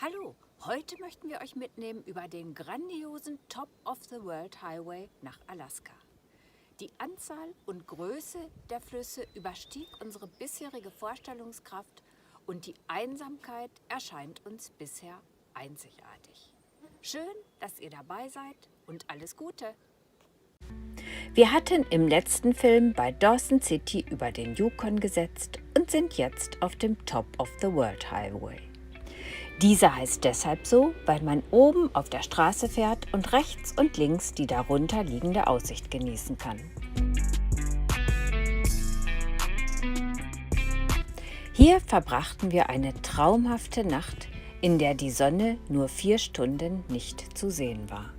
Hallo, heute möchten wir euch mitnehmen über den grandiosen Top of the World Highway nach Alaska. Die Anzahl und Größe der Flüsse überstieg unsere bisherige Vorstellungskraft und die Einsamkeit erscheint uns bisher einzigartig. Schön, dass ihr dabei seid und alles Gute! Wir hatten im letzten Film bei Dawson City über den Yukon gesetzt und sind jetzt auf dem Top of the World Highway. Dieser heißt deshalb so, weil man oben auf der Straße fährt und rechts und links die darunter liegende Aussicht genießen kann. Hier verbrachten wir eine traumhafte Nacht, in der die Sonne nur 4 Stunden nicht zu sehen war.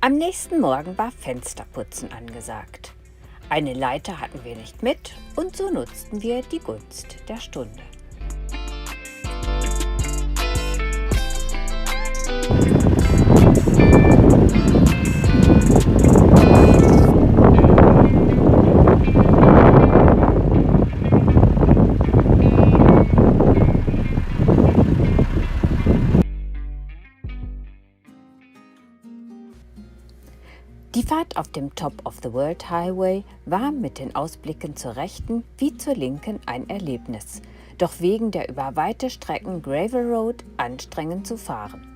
Am nächsten Morgen war Fensterputzen angesagt. Eine Leiter hatten wir nicht mit und so nutzten wir die Gunst der Stunde. Die Fahrt auf dem Top of the World Highway war mit den Ausblicken zur rechten wie zur linken ein Erlebnis, doch wegen der über weite Strecken Gravel Road anstrengend zu fahren.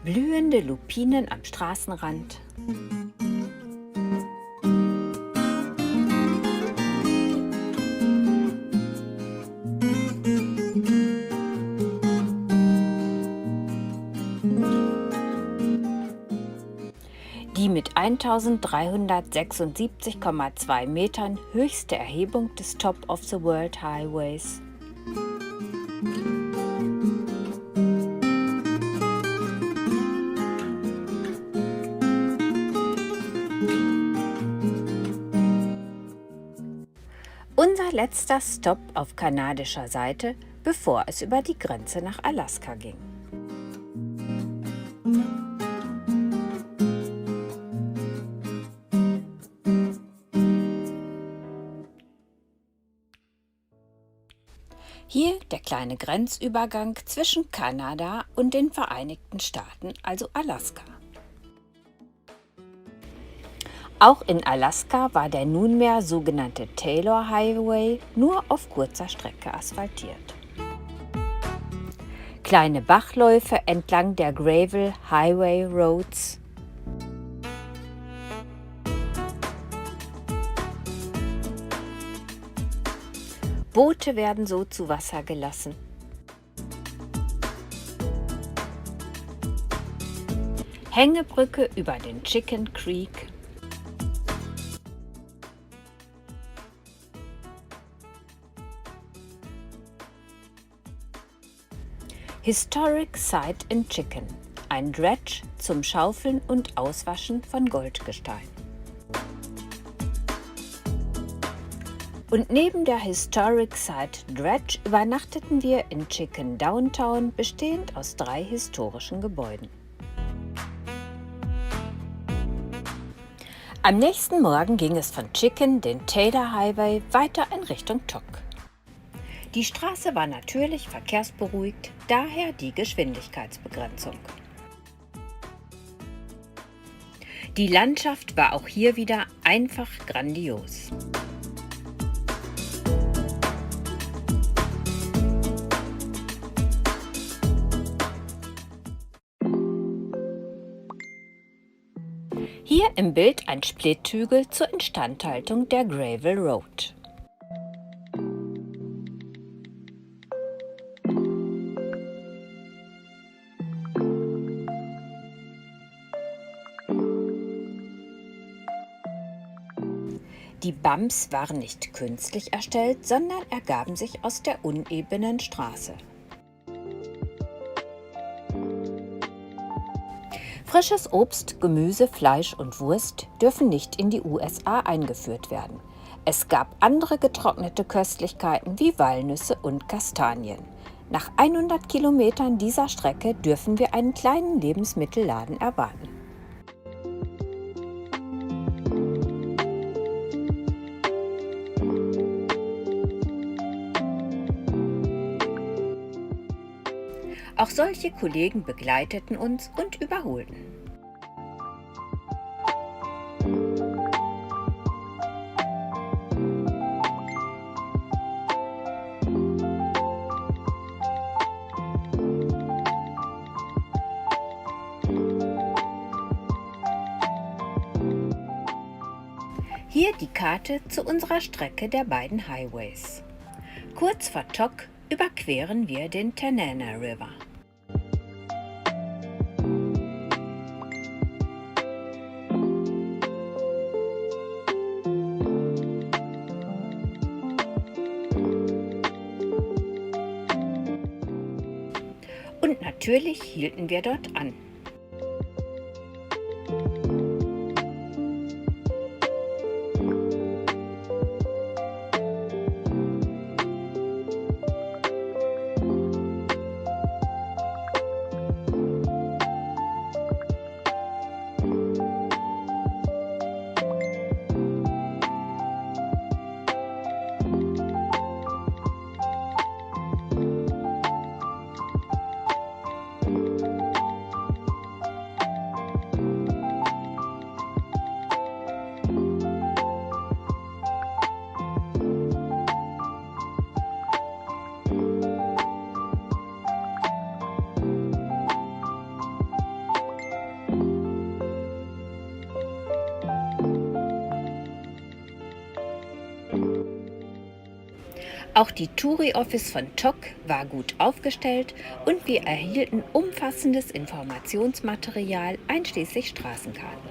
Blühende Lupinen am Straßenrand. Die mit 1376,2 Metern höchste Erhebung des Top of the World Highways. Unser letzter Stopp auf kanadischer Seite, bevor es über die Grenze nach Alaska ging. Hier der kleine Grenzübergang zwischen Kanada und den Vereinigten Staaten, also Alaska. Auch in Alaska war der nunmehr sogenannte Taylor Highway nur auf kurzer Strecke asphaltiert. Kleine Bachläufe entlang der Gravel Highway Roads. Boote werden so zu Wasser gelassen. Hängebrücke über den Chicken Creek. Historic Site in Chicken, ein Dredge zum Schaufeln und Auswaschen von Goldgestein. Und neben der Historic Site Dredge übernachteten wir in Chicken Downtown, bestehend aus 3 historischen Gebäuden. Am nächsten Morgen ging es von Chicken, den Taylor Highway, weiter in Richtung Tok. Die Straße war natürlich verkehrsberuhigt, daher die Geschwindigkeitsbegrenzung. Die Landschaft war auch hier wieder einfach grandios. Hier im Bild ein Splithügel zur Instandhaltung der Gravel Road. Die Bumps waren nicht künstlich erstellt, sondern ergaben sich aus der unebenen Straße. Frisches Obst, Gemüse, Fleisch und Wurst dürfen nicht in die USA eingeführt werden. Es gab andere getrocknete Köstlichkeiten wie Walnüsse und Kastanien. Nach 100 Kilometern dieser Strecke dürfen wir einen kleinen Lebensmittelladen erwarten. Auch solche Kollegen begleiteten uns und überholten. Hier die Karte zu unserer Strecke der beiden Highways. Kurz vor Tok überqueren wir den Tanana River. Und natürlich hielten wir dort an. Auch die Touri-Office von Tok war gut aufgestellt und wir erhielten umfassendes Informationsmaterial einschließlich Straßenkarten.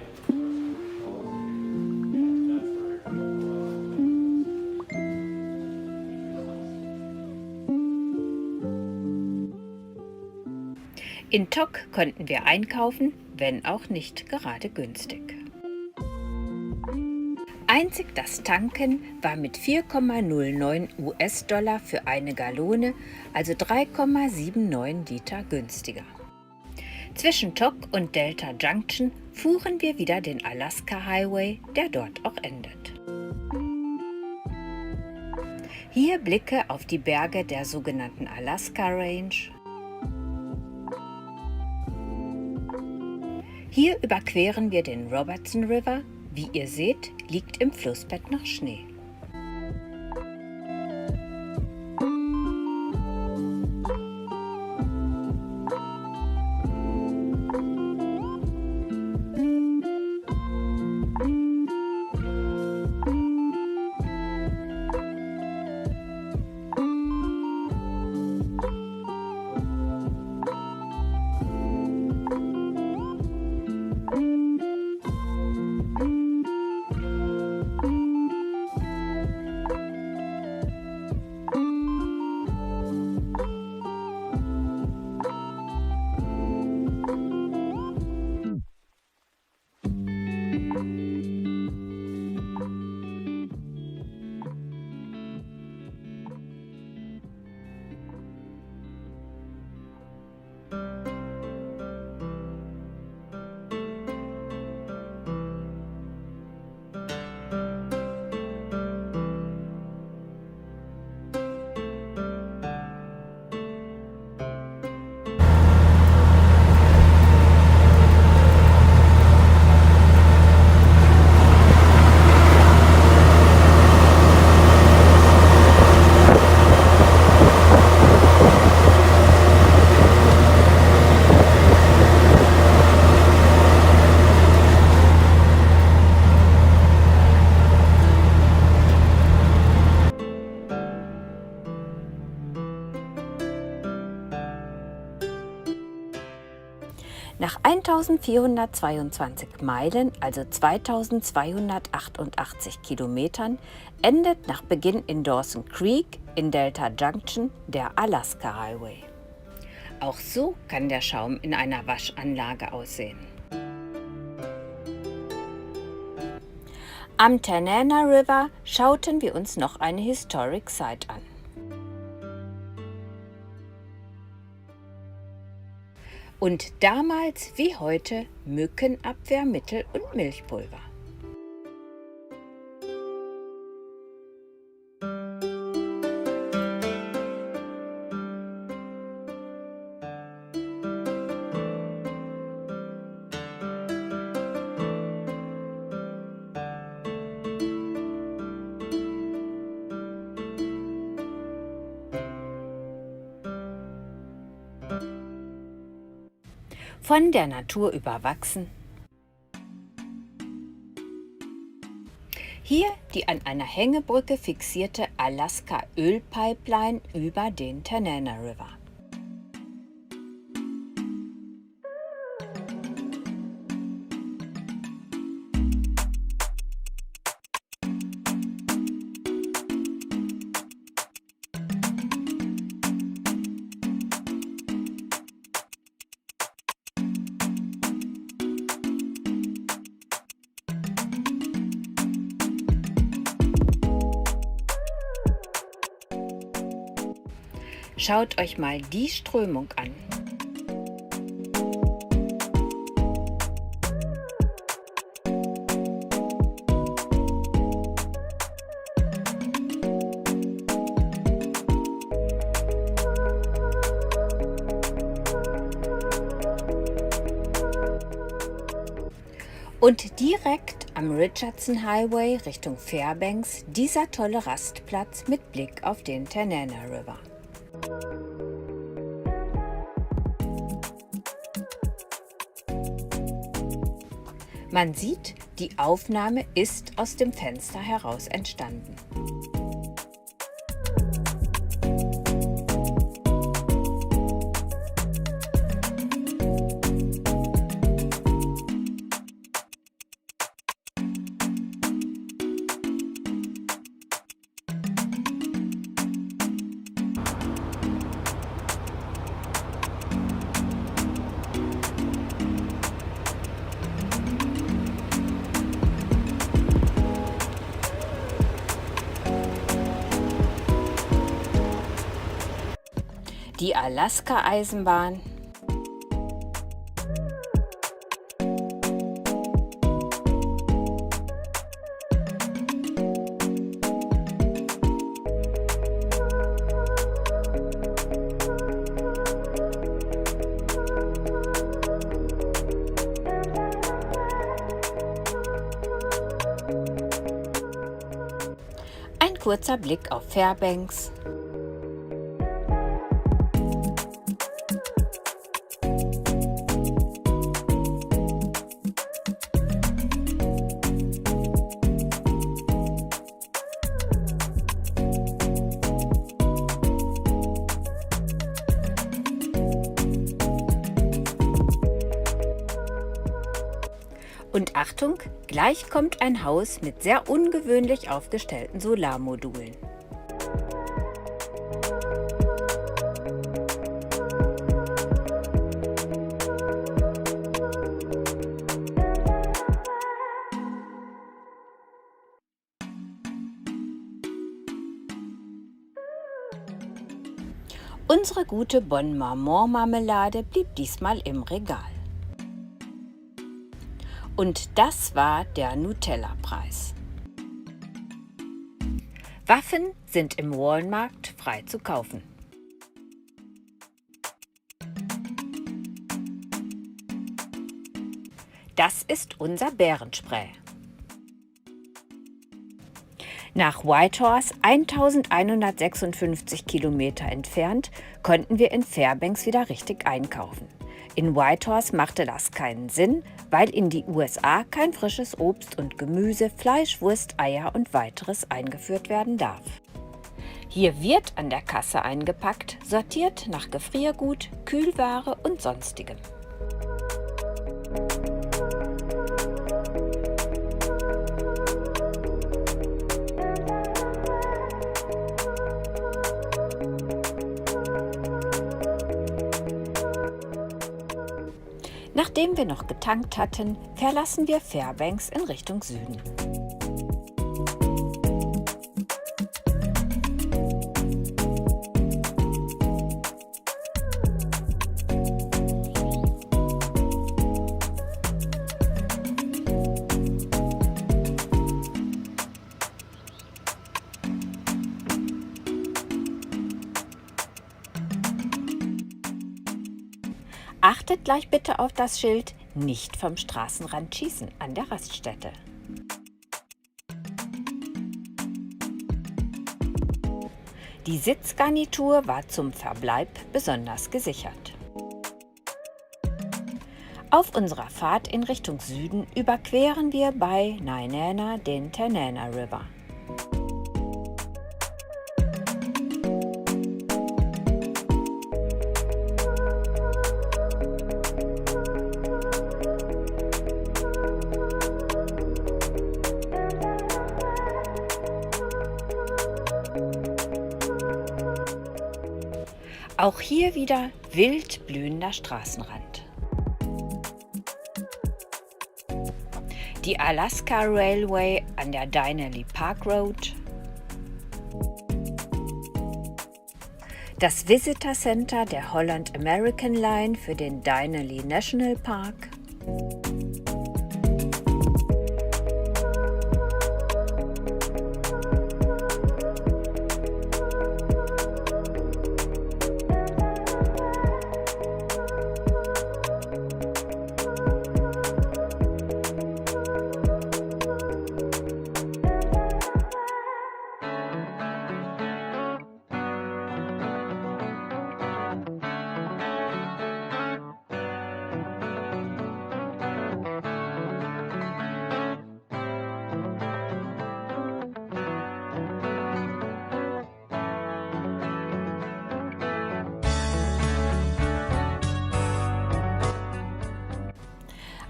In Tok konnten wir einkaufen, wenn auch nicht gerade günstig. Einzig das Tanken war mit 4,09 US-Dollar für eine Gallone, also 3,79 Liter günstiger. Zwischen Tok und Delta Junction fuhren wir wieder den Alaska Highway, der dort auch endet. Hier Blicke auf die Berge der sogenannten Alaska Range. Hier überqueren wir den Robertson River. Wie ihr seht, liegt im Flussbett noch Schnee. Nach 1422 Meilen, also 2288 Kilometern, endet nach Beginn in Dawson Creek in Delta Junction der Alaska Highway. Auch so kann der Schaum in einer Waschanlage aussehen. Am Tanana River schauten wir uns noch eine Historic Site an. Und damals wie heute Mückenabwehrmittel und Milchpulver. Von der Natur überwachsen. Hier die an einer Hängebrücke fixierte Alaska-Ölpipeline über den Tanana River. Schaut euch mal die Strömung an. Und direkt am Richardson Highway Richtung Fairbanks dieser tolle Rastplatz mit Blick auf den Tanana River. Man sieht, die Aufnahme ist aus dem Fenster heraus entstanden. Die Alaska-Eisenbahn, ein kurzer Blick auf Fairbanks, und Achtung, gleich kommt ein Haus mit sehr ungewöhnlich aufgestellten Solarmodulen. Unsere gute Bonne Maman Marmelade blieb diesmal im Regal. Und das war der Nutella-Preis. Waffen sind im Walmart frei zu kaufen. Das ist unser Bärenspray. Nach Whitehorse, 1156 Kilometer entfernt, konnten wir in Fairbanks wieder richtig einkaufen. In Whitehorse machte das keinen Sinn, weil in die USA kein frisches Obst und Gemüse, Fleisch, Wurst, Eier und weiteres eingeführt werden darf. Hier wird an der Kasse eingepackt, sortiert nach Gefriergut, Kühlware und Sonstigem. Nachdem wir noch getankt hatten, verlassen wir Fairbanks in Richtung Süden. Achtet gleich bitte auf das Schild „Nicht vom Straßenrand schießen" an der Raststätte. Die Sitzgarnitur war zum Verbleib besonders gesichert. Auf unserer Fahrt in Richtung Süden überqueren wir bei Nenana den Tanana River. Auch hier wieder wild blühender Straßenrand. Die Alaska Railway an der Denali Park Road. Das Visitor Center der Holland American Line für den Denali National Park.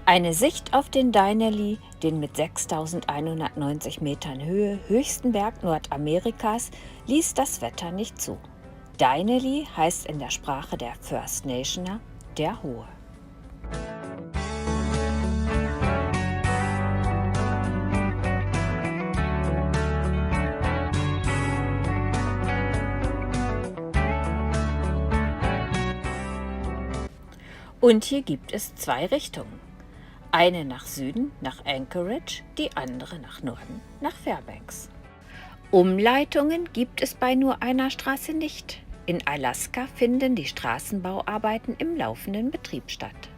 Eine Sicht auf den Denali, den mit 6.190 Metern Höhe höchsten Berg Nordamerikas, ließ das Wetter nicht zu. Denali heißt in der Sprache der First Nationer der Hohe. Und hier gibt es zwei Richtungen. Eine nach Süden, nach Anchorage, die andere nach Norden, nach Fairbanks. Umleitungen gibt es bei nur einer Straße nicht. In Alaska finden die Straßenbauarbeiten im laufenden Betrieb statt.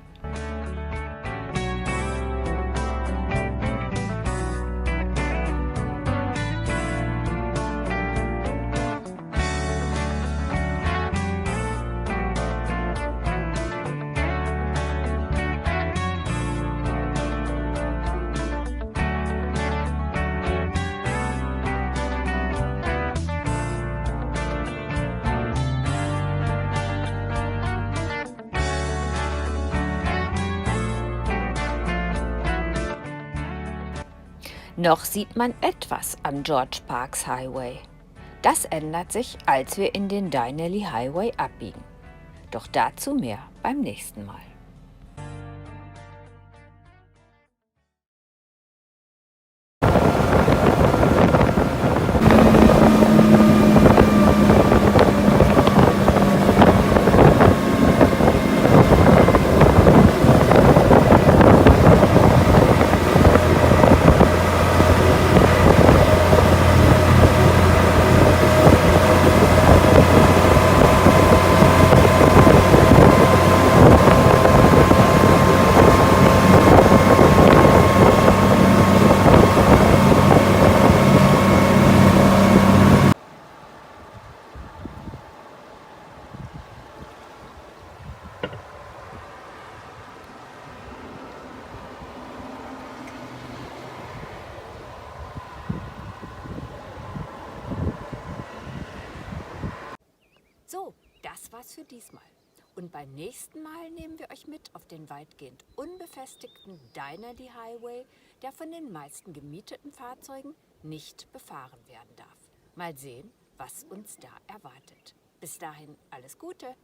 Noch sieht man etwas am George Parks Highway. Das ändert sich, als wir in den Denali Highway abbiegen. Doch dazu mehr beim nächsten Mal. So, das war's für diesmal. Und beim nächsten Mal nehmen wir euch mit auf den weitgehend unbefestigten Denali Highway, der von den meisten gemieteten Fahrzeugen nicht befahren werden darf. Mal sehen, was uns da erwartet. Bis dahin alles Gute!